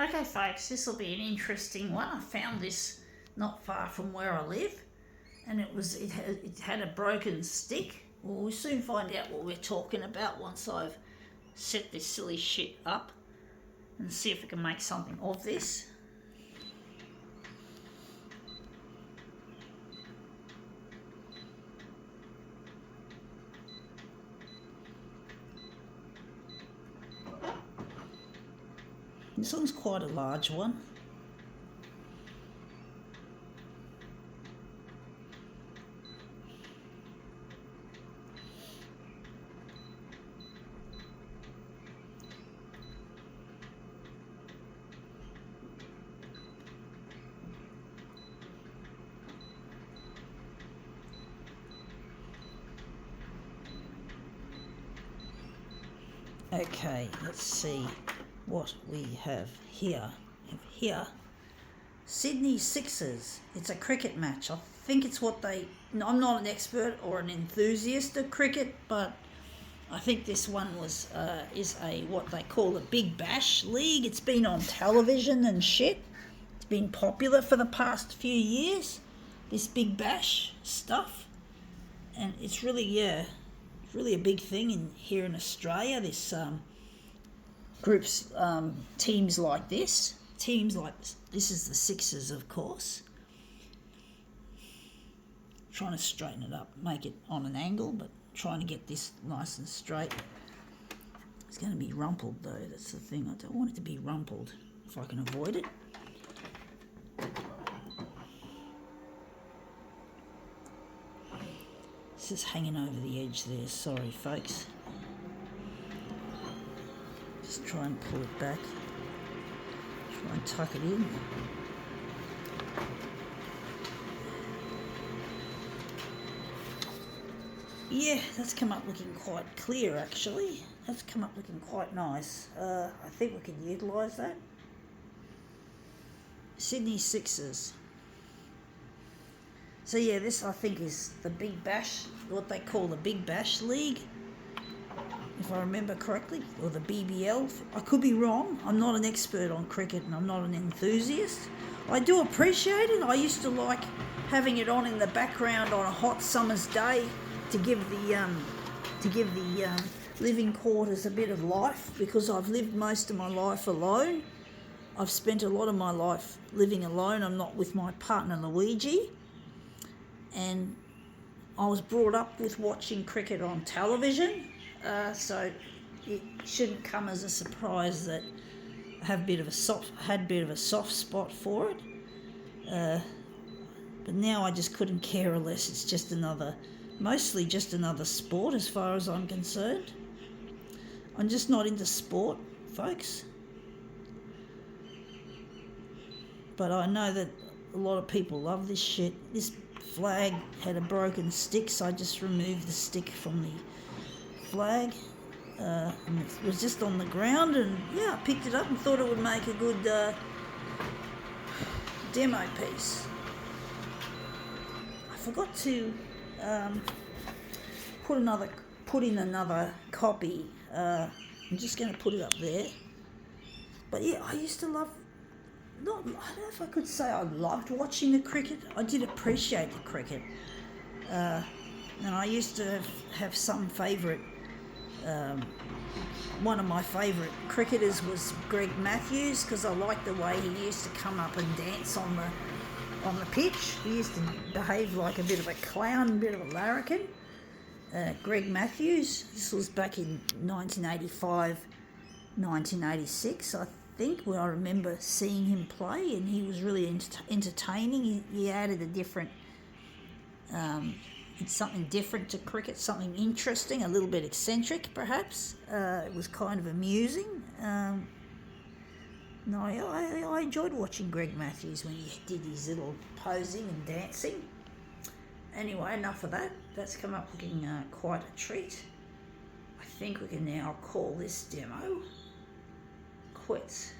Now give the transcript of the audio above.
Okay folks, this will be an interesting one. I found this not far from where I live, and it had a broken stick. Well, we'll soon find out what we're talking about once I've set this silly shit up and see if we can make something of this. This one's quite a large one. Okay, let's see what we have here. Sydney Sixers. It's a cricket match. I think it's I'm not an expert or an enthusiast of cricket, but I think this one is a what they call a Big Bash League. It's been on television and shit. It's been popular for the past few years, this Big Bash stuff. And it's really a big thing here in Australia. This teams like this. This is the Sixers, of course. Trying to straighten it up, make it on an angle, but trying to get this nice and straight. It's going to be rumpled though, that's the thing. I don't want it to be rumpled if I can avoid it. It's just hanging over the edge there, sorry folks. Just try and pull it back. Try and tuck it in. Yeah, that's come up looking quite clear actually. That's come up looking quite nice. I think we can utilise that. Sydney Sixers. So yeah, this I think is the Big Bash, what they call the Big Bash League, if I remember correctly, or the BBL. I could be wrong. I'm not an expert on cricket and I'm not an enthusiast. I do appreciate it. I used to like having it on in the background on a hot summer's day to give the living quarters a bit of life, because I've lived most of my life alone. I've spent a lot of my life living alone. I'm not with my partner Luigi. And I was brought up with watching cricket on television, so it shouldn't come as a surprise that I had a bit of a soft spot for it. But now I just couldn't care less. It's just mostly just another sport as far as I'm concerned. I'm just not into sport, folks. But I know that a lot of people love this shit. This flag had a broken stick, so I just removed the stick from the flag. And it was just on the ground, and yeah, I picked it up and thought it would make a good demo piece. I forgot to put in another copy. I'm just going to put it up there. But yeah, I used to love. I don't know if I could say I loved watching the cricket. I did appreciate the cricket. And I used to have some favourite. One of my favourite cricketers was Greg Matthews, because I liked the way he used to come up and dance on the pitch. He used to behave like a bit of a clown, a bit of a larrikin. Greg Matthews. This was back in 1985, 1986, I think, where I remember seeing him play, and he was really entertaining. He added a different, something different to cricket, something interesting, a little bit eccentric perhaps. It was kind of amusing. I enjoyed watching Greg Matthews when he did his little posing and dancing. Anyway, enough of that. That's come up looking quite a treat. I think we can now call this demo quits.